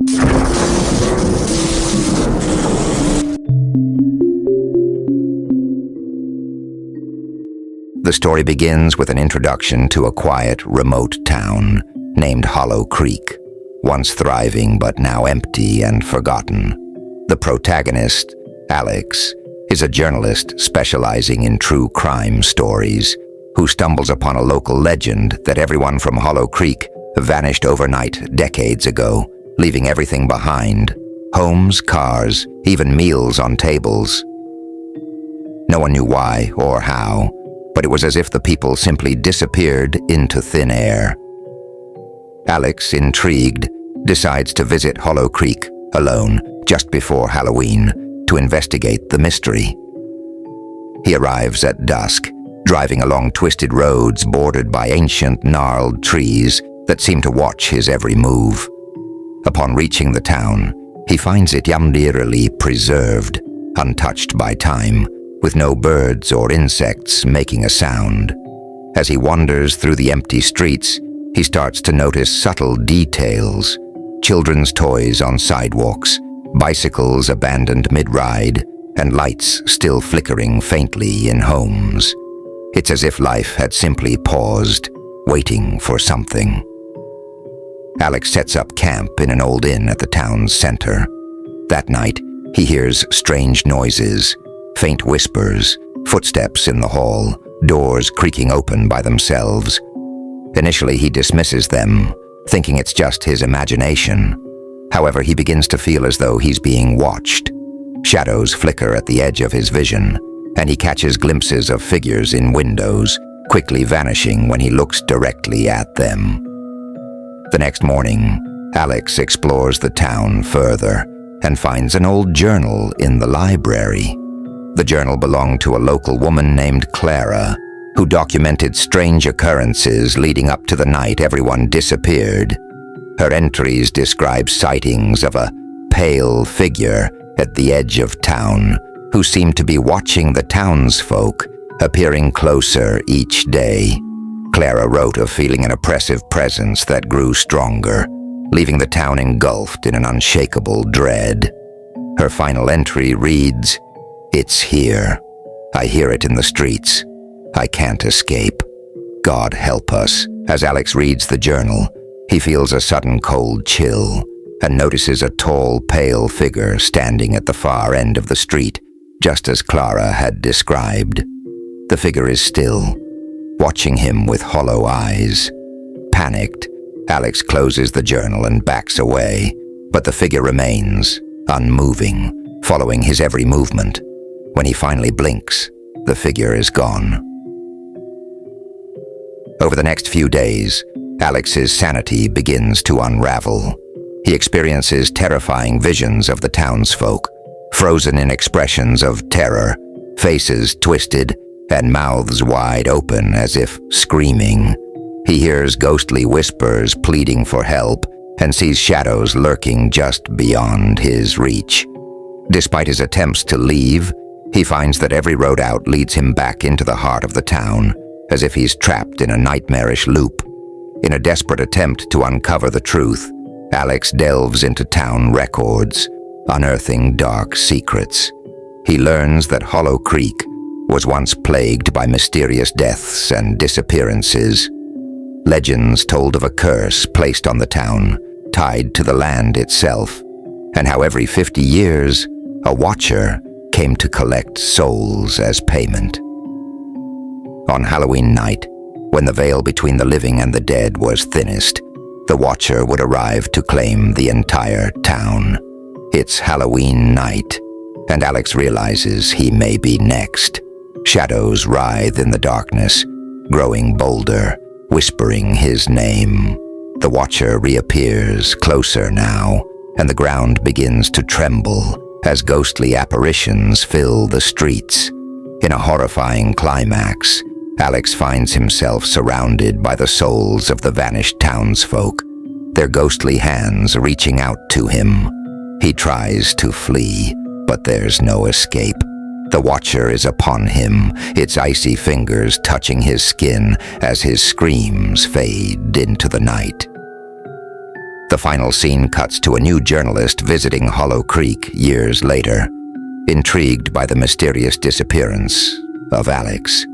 The story begins with an introduction to a quiet, remote town named Hollow Creek, once thriving but now empty and forgotten. The protagonist, Alex, is a journalist specializing in true crime stories who stumbles upon a local legend that everyone from Hollow Creek vanished overnight decades ago, leaving everything behind: homes, cars, even meals on tables. No one knew why or how, but it was as if the people simply disappeared into thin air. Alex, intrigued, decides to visit Hollow Creek alone just before Halloween to investigate the mystery. He arrives at dusk, driving along twisted roads bordered by ancient, gnarled trees that seem to watch his every move. Upon reaching the town, he finds it eerily preserved, untouched by time, with no birds or insects making a sound. As he wanders through the empty streets, he starts to notice subtle details: children's toys on sidewalks, bicycles abandoned mid-ride, and lights still flickering faintly in homes. It's as if life had simply paused, waiting for something. Alex sets up camp in an old inn at the town's center. That night, he hears strange noises, faint whispers, footsteps in the hall, doors creaking open by themselves. Initially, he dismisses them, thinking it's just his imagination. However, he begins to feel as though he's being watched. Shadows flicker at the edge of his vision, and he catches glimpses of figures in windows, quickly vanishing when he looks directly at them. The next morning, Alex explores the town further and finds an old journal in the library. The journal belonged to a local woman named Clara, who documented strange occurrences leading up to the night everyone disappeared. Her entries describe sightings of a pale figure at the edge of town, who seemed to be watching the townsfolk, appearing closer each day. Clara wrote of feeling an oppressive presence that grew stronger, leaving the town engulfed in an unshakable dread. Her final entry reads, "It's here. I hear it in the streets. I can't escape. God help us." As Alex reads the journal, he feels a sudden cold chill and notices a tall, pale figure standing at the far end of the street, just as Clara had described. The figure is still, watching him with hollow eyes. Panicked, Alex closes the journal and backs away, but the figure remains, unmoving, following his every movement. When he finally blinks, the figure is gone. Over the next few days, Alex's sanity begins to unravel. He experiences terrifying visions of the townsfolk, frozen in expressions of terror, faces twisted and mouths wide open as if screaming. He hears ghostly whispers pleading for help and sees shadows lurking just beyond his reach. Despite his attempts to leave, he finds that every road out leads him back into the heart of the town, as if he's trapped in a nightmarish loop. In a desperate attempt to uncover the truth, Alex delves into town records, unearthing dark secrets. He learns that Hollow Creek was once plagued by mysterious deaths and disappearances. Legends told of a curse placed on the town, tied to the land itself, and how every 50 years, a watcher came to collect souls as payment. On Halloween night, when the veil between the living and the dead was thinnest, the watcher would arrive to claim the entire town. It's Halloween night, and Alex realizes he may be next. Shadows writhe in the darkness, growing bolder, whispering his name. The watcher reappears, closer now, and the ground begins to tremble as ghostly apparitions fill the streets. In a horrifying climax, Alex finds himself surrounded by the souls of the vanished townsfolk, their ghostly hands reaching out to him. He tries to flee, but there's no escape. The watcher is upon him, its icy fingers touching his skin as his screams fade into the night. The final scene cuts to a new journalist visiting Hollow Creek years later, intrigued by the mysterious disappearance of Alex.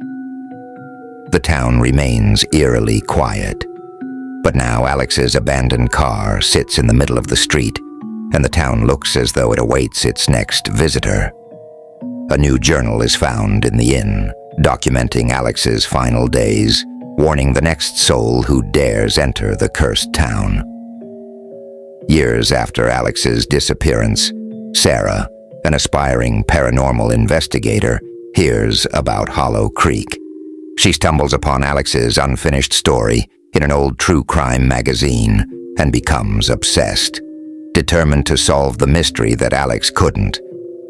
The town remains eerily quiet, but now Alex's abandoned car sits in the middle of the street, and the town looks as though it awaits its next visitor. A new journal is found in the inn, documenting Alex's final days, warning the next soul who dares enter the cursed town. Years after Alex's disappearance, Sarah, an aspiring paranormal investigator, hears about Hollow Creek. She stumbles upon Alex's unfinished story in an old true crime magazine and becomes obsessed. Determined to solve the mystery that Alex couldn't,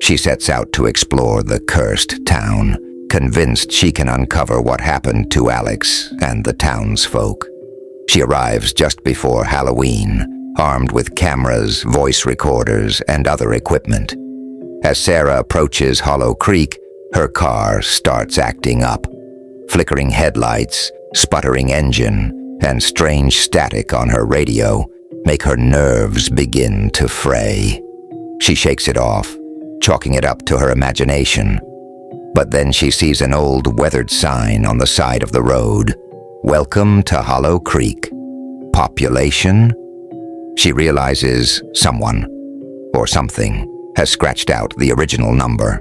she sets out to explore the cursed town, convinced she can uncover what happened to Alex and the townsfolk. She arrives just before Halloween, armed with cameras, voice recorders, and other equipment. As Sarah approaches Hollow Creek, her car starts acting up. Flickering headlights, sputtering engine, and strange static on her radio make her nerves begin to fray. She shakes it off, chalking it up to her imagination. But then she sees an old weathered sign on the side of the road. "Welcome to Hollow Creek. Population?" She realizes someone, or something, has scratched out the original number.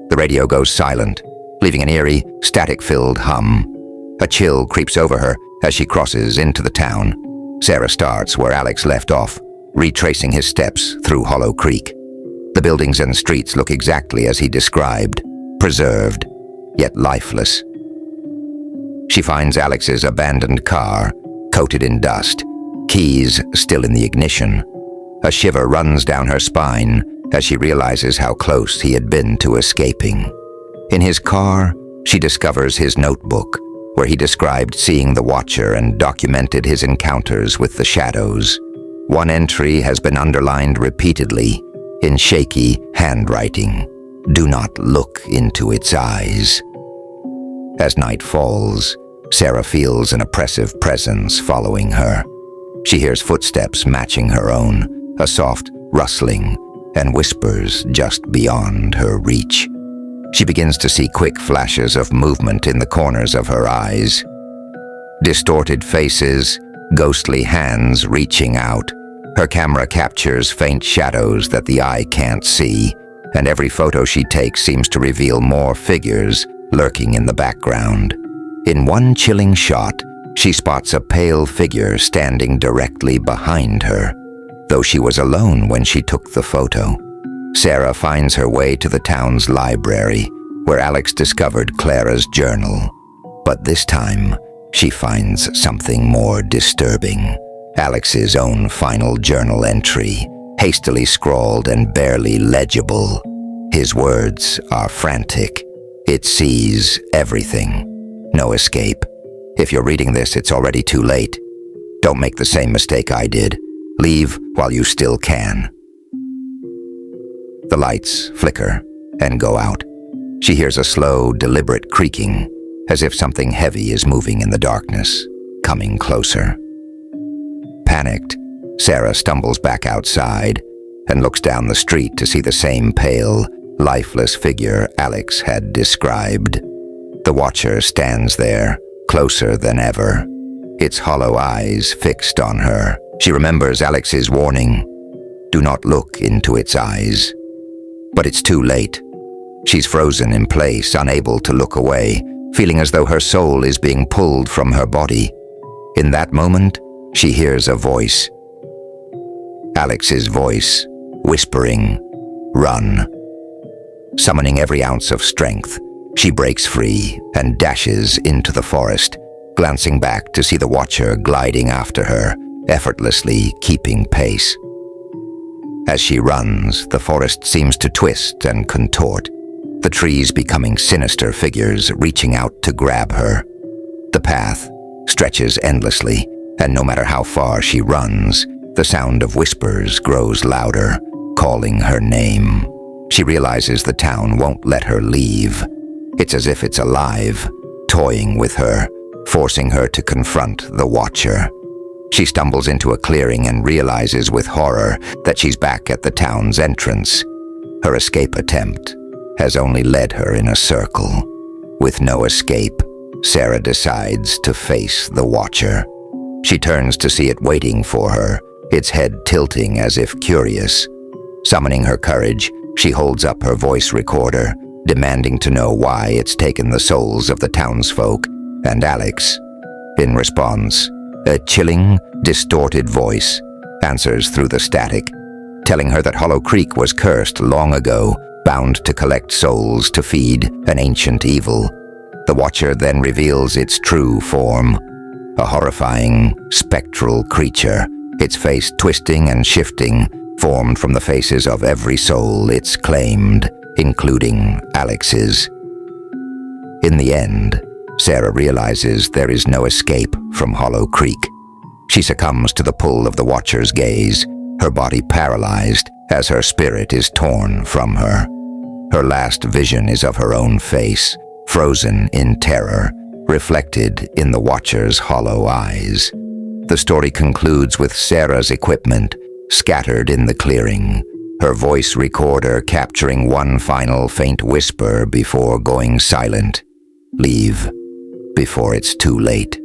The radio goes silent, leaving an eerie, static-filled hum. A chill creeps over her as she crosses into the town. Sarah starts where Alex left off, retracing his steps through Hollow Creek. The buildings and streets look exactly as he described, preserved, yet lifeless. She finds Alex's abandoned car, coated in dust, keys still in the ignition. A shiver runs down her spine as she realizes how close he had been to escaping. In his car, she discovers his notebook, where he described seeing the Watcher and documented his encounters with the shadows. One entry has been underlined repeatedly, in shaky handwriting. "Do not look into its eyes." As night falls, Sarah feels an oppressive presence following her. She hears footsteps matching her own, a soft rustling, and whispers just beyond her reach. She begins to see quick flashes of movement in the corners of her eyes. Distorted faces, ghostly hands reaching out. Her camera captures faint shadows that the eye can't see, and every photo she takes seems to reveal more figures lurking in the background. In one chilling shot, she spots a pale figure standing directly behind her, though she was alone when she took the photo. Sarah finds her way to the town's library, where Alex discovered Clara's journal. But this time, she finds something more disturbing. Alex's own final journal entry, hastily scrawled and barely legible. His words are frantic. It sees everything. No escape. If you're reading this, it's already too late. Don't make the same mistake I did. Leave while you still can. The lights flicker and go out. She hears a slow, deliberate creaking, as if something heavy is moving in the darkness, coming closer. Panicked, Sarah stumbles back outside and looks down the street to see the same pale, lifeless figure Alex had described. The Watcher stands there, closer than ever, its hollow eyes fixed on her. She remembers Alex's warning, "Do not look into its eyes." But it's too late. She's frozen in place, unable to look away, feeling as though her soul is being pulled from her body. In that moment, she hears a voice. Alex's voice, whispering, "Run." Summoning every ounce of strength, she breaks free and dashes into the forest, glancing back to see the Watcher gliding after her, effortlessly keeping pace. As she runs, the forest seems to twist and contort, the trees becoming sinister figures reaching out to grab her. The path stretches endlessly, and no matter how far she runs, the sound of whispers grows louder, calling her name. She realizes the town won't let her leave. It's as if it's alive, toying with her, forcing her to confront the Watcher. She stumbles into a clearing and realizes with horror that she's back at the town's entrance. Her escape attempt has only led her in a circle. With no escape, Sarah decides to face the Watcher. She turns to see it waiting for her, its head tilting as if curious. Summoning her courage, she holds up her voice recorder, demanding to know why it's taken the souls of the townsfolk and Alex. In response, a chilling, distorted voice answers through the static, telling her that Hollow Creek was cursed long ago, bound to collect souls to feed an ancient evil. The Watcher then reveals its true form, a horrifying, spectral creature, its face twisting and shifting, formed from the faces of every soul it's claimed, including Alex's. In the end, Sarah realizes there is no escape from Hollow Creek. She succumbs to the pull of the Watcher's gaze, her body paralyzed as her spirit is torn from her. Her last vision is of her own face, frozen in terror, reflected in the Watcher's hollow eyes. The story concludes with Sarah's equipment scattered in the clearing, her voice recorder capturing one final faint whisper before going silent. Leave before it's too late.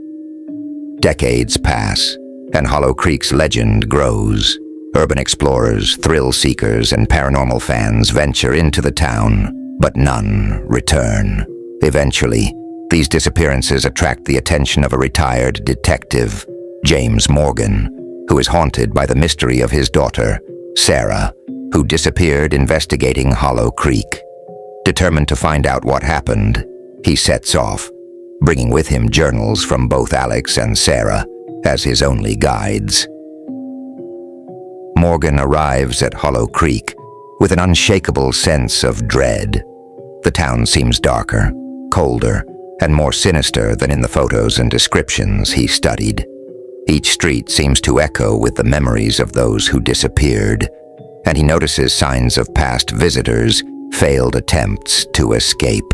Decades pass, and Hollow Creek's legend grows. Urban explorers, thrill seekers, and paranormal fans venture into the town, but none return. Eventually, these disappearances attract the attention of a retired detective, James Morgan, who is haunted by the mystery of his daughter, Sarah, who disappeared investigating Hollow Creek. Determined to find out what happened, he sets off, bringing with him journals from both Alex and Sarah as his only guides. Morgan arrives at Hollow Creek with an unshakable sense of dread. The town seems darker, colder, and more sinister than in the photos and descriptions he studied. Each street seems to echo with the memories of those who disappeared, and he notices signs of past visitors' failed attempts to escape.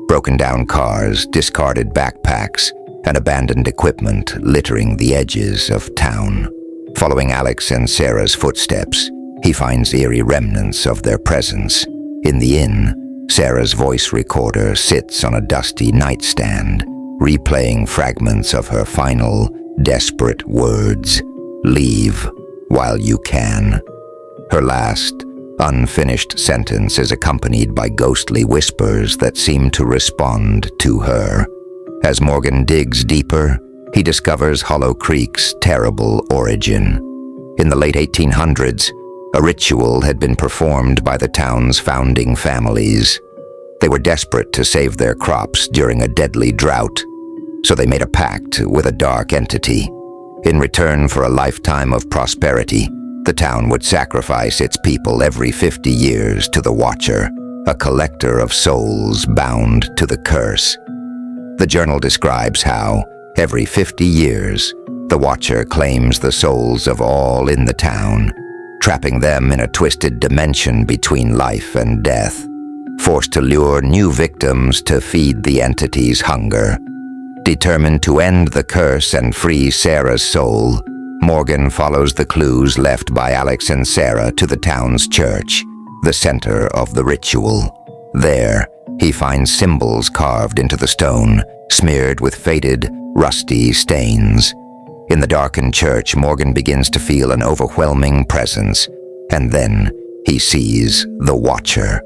Broken down cars, discarded backpacks, and abandoned equipment littering the edges of town. Following Alex and Sarah's footsteps, he finds eerie remnants of their presence. In the inn, Sarah's voice recorder sits on a dusty nightstand, replaying fragments of her final, desperate words. Leave while you can. Her last, unfinished sentence is accompanied by ghostly whispers that seem to respond to her. As Morgan digs deeper, he discovers Hollow Creek's terrible origin. In the late 1800s, a ritual had been performed by the town's founding families. They were desperate to save their crops during a deadly drought, so they made a pact with a dark entity. In return for a lifetime of prosperity, the town would sacrifice its people every 50 years to the Watcher, a collector of souls bound to the curse. The journal describes how, every 50 years, the Watcher claims the souls of all in the town, trapping them in a twisted dimension between life and death, forced to lure new victims to feed the entity's hunger. Determined to end the curse and free Sarah's soul, Morgan follows the clues left by Alex and Sarah to the town's church, the center of the ritual. There, he finds symbols carved into the stone, smeared with faded, rusty stains. In the darkened church, Morgan begins to feel an overwhelming presence, and then he sees the Watcher.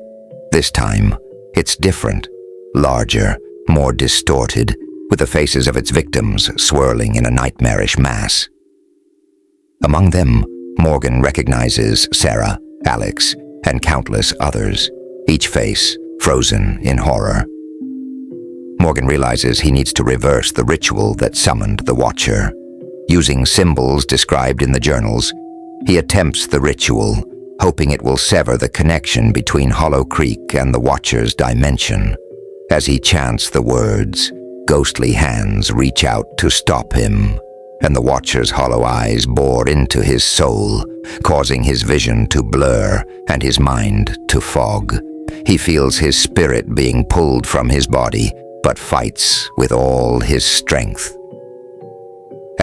This time, it's different, larger, more distorted, with the faces of its victims swirling in a nightmarish mass. Among them, Morgan recognizes Sarah, Alex, and countless others, each face frozen in horror. Morgan realizes he needs to reverse the ritual that summoned the Watcher. Using symbols described in the journals, he attempts the ritual, hoping it will sever the connection between Hollow Creek and the Watcher's dimension. As he chants the words, ghostly hands reach out to stop him, and the Watcher's hollow eyes bore into his soul, causing his vision to blur and his mind to fog. He feels his spirit being pulled from his body, but fights with all his strength.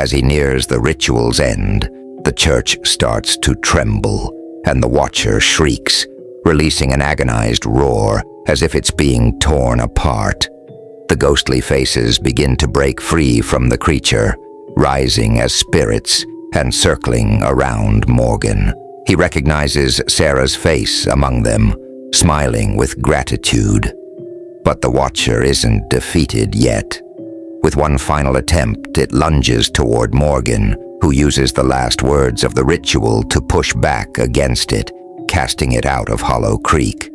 As he nears the ritual's end, the church starts to tremble, and the Watcher shrieks, releasing an agonized roar as if it's being torn apart. The ghostly faces begin to break free from the creature, rising as spirits and circling around Morgan. He recognizes Sarah's face among them, smiling with gratitude. But the Watcher isn't defeated yet. With one final attempt, it lunges toward Morgan, who uses the last words of the ritual to push back against it, casting it out of Hollow Creek.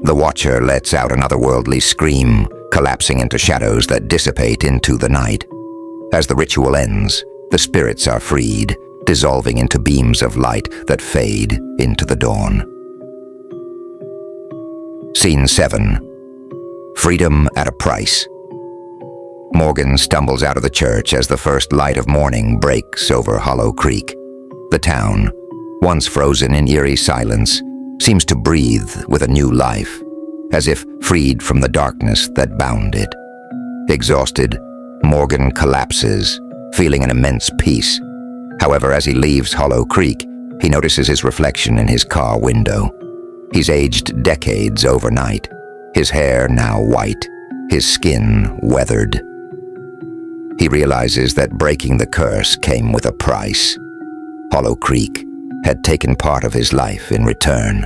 The Watcher lets out an otherworldly scream, collapsing into shadows that dissipate into the night. As the ritual ends, the spirits are freed, dissolving into beams of light that fade into the dawn. Scene 7. Freedom at a price. Morgan stumbles out of the church as the first light of morning breaks over Hollow Creek. The town, once frozen in eerie silence, seems to breathe with a new life, as if freed from the darkness that bound it. Exhausted, Morgan collapses, feeling an immense peace. However, as he leaves Hollow Creek, he notices his reflection in his car window. He's aged decades overnight, his hair now white, his skin weathered. He realizes that breaking the curse came with a price. Hollow Creek had taken part of his life in return.